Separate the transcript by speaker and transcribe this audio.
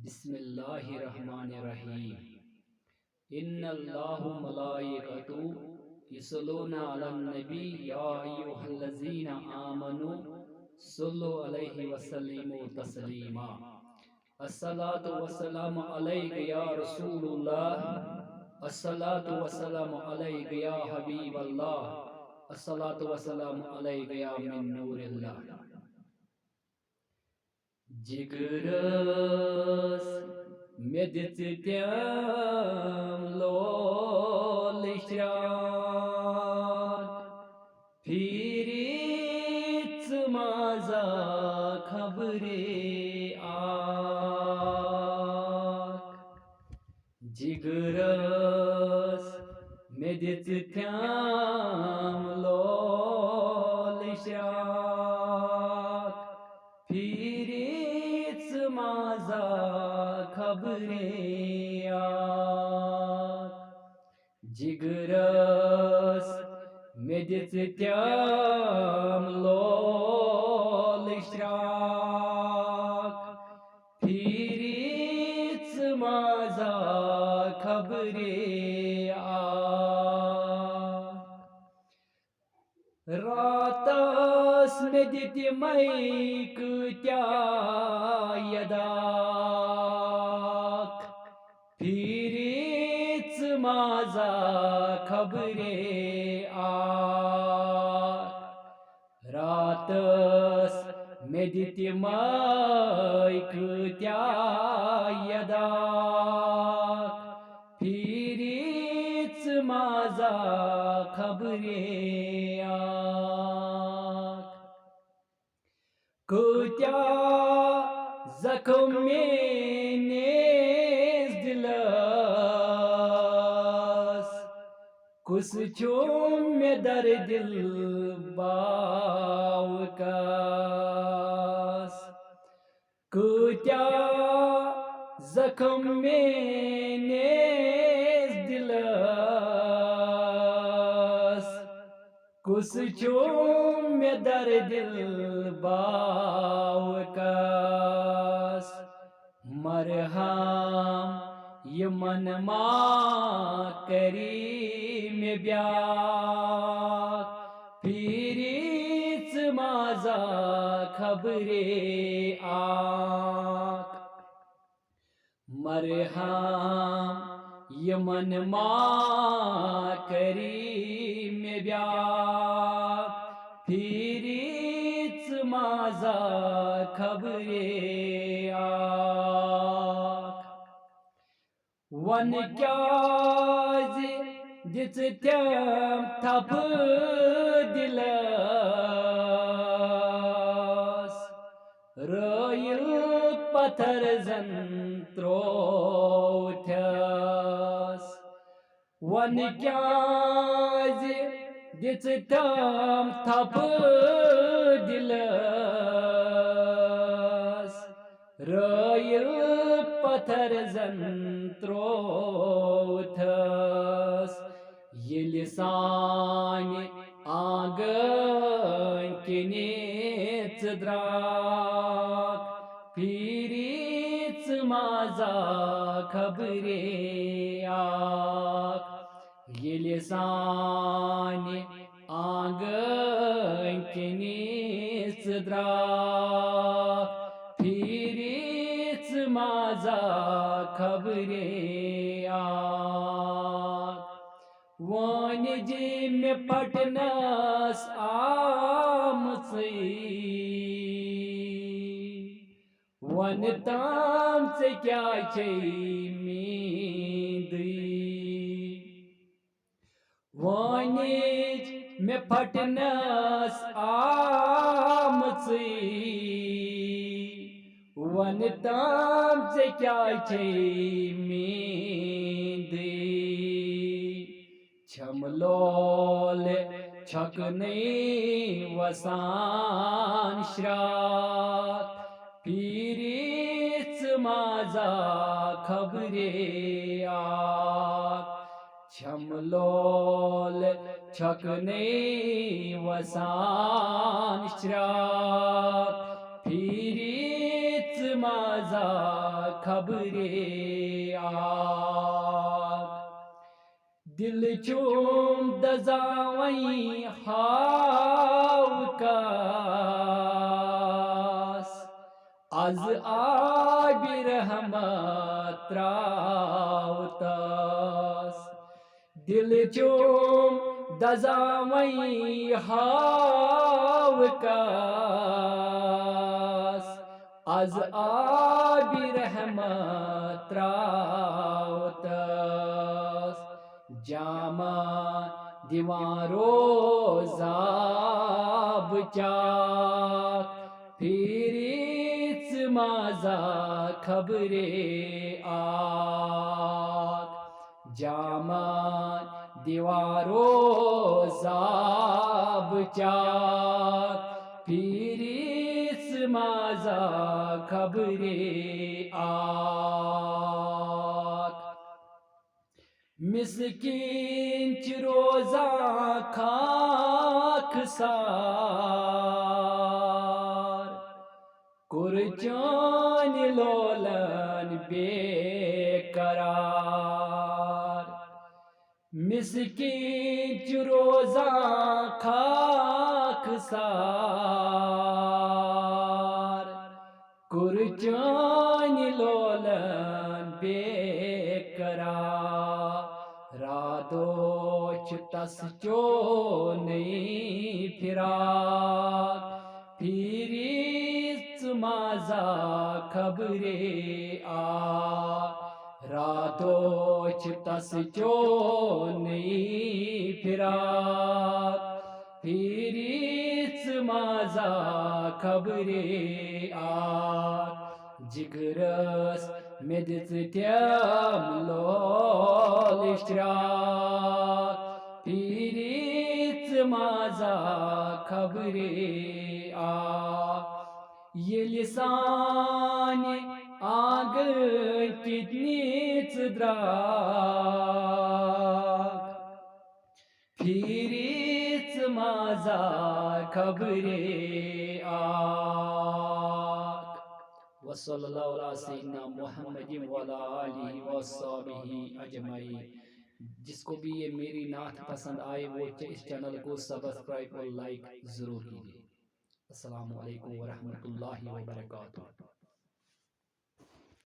Speaker 1: बिस्मिल्लाहिर्रहमानिर्रहीम। इन्नल्लाहु मलाइकतु युसल्लूना अलन नबी या अय्युहल्लज़ीना आमनु सल्लु अलैहि वसल्लिमु तस्लीमा। अस्सलातु वस्सलामु अलैका या रसूलुल्लाह, अस्सलातु वस्सलामु अलैका या हबीबल्लाह, अस्सलातु वस्सलामु अलैका या मिन नूरिल्लाह। जिगरस में दित्याम लोलिश्रात फिरीच माझा खबरे आक। जिगरस में दित्याम लोलिश्रात फिरीच माझा खबरे आक। जिगरस में दित्याम लोलिश्राक फिरीच माझा खबरे आक। रातस में दिति मैक त्या यदाक फिरीच माझा खबरे आक। रातस में दिति मैक त्या यदाक फिरीच माझा खबरे आक। कत्या जखम मेनेस दिलस कुस छुम में दर दिल बावकस। कत्या जखम मेनेस दिलस कुस छुम में दर दिल बावकस। मरहम ये मन मा करी में ब्याक फिरीच माझा खबरे आक। मरहम ये मन मा करी में ब्याक फिरीच माझा खबरे आक। वन क्याज दित्याम थप दिलस रयल पत्थर जन त्रोथ्यस। वन क्याज दित्याम थप दिलस रयल पत्थर जन त्रोथ्यस। येलि सानि आंगन किनेच द्राक फिरीच माझा खबरे आक। येलि सानि आंगन किनेच द्राक फिरीच माझा खबरे आक। वन जी में पटनस आमची वन ताम से क्या मीदी। वनिज में पटनस आमची वन ताम से क्या मीदी। छमलोल छकने वसान श्रात फिरीच माझा खबरे आक। छमलोल छकने वसान श्रात फिरीच माझा खबरे आक दिल चूम दजावई हावकास az abi रहमत त्रावतास दिल चूम दजावई हावकास az abi रहमत त्रावतास जामा दीवारो जाब चाक फिरीच माझा खबरे आक जामा दीवारो जाब चाक फिरीच माझा खबरे आक मिस्कीन च रोजा खाक सार कुरचान लोलन बेकरार मिस्कीन च रोजा खाक सार कुरचान लोलन बेकरार रादोच तस चो नहीं फिराक फिरीच माझा खबरे आ रादोच तस चो नहीं फिराक फिरीच माझा खबरे आ जिगरस मेदिच त्याम लोल इश्राक फिरीच माझा खबरे आ लिसाने आग कितनीच द्राक फिरीच माझा खबरे आक वसल्लल्लाहु अला सय्यिदना मुहम्मदिन व अला आलिहि व अस्हाबिहि अजमईन। जिसको भी ये मेरी नात पसंद आए वो इस चैनल को सब्सक्राइब और लाइक जरूर कीजिए। अस्सलामु अलैकुम व रहमतुल्लाहि व बरकातुहू।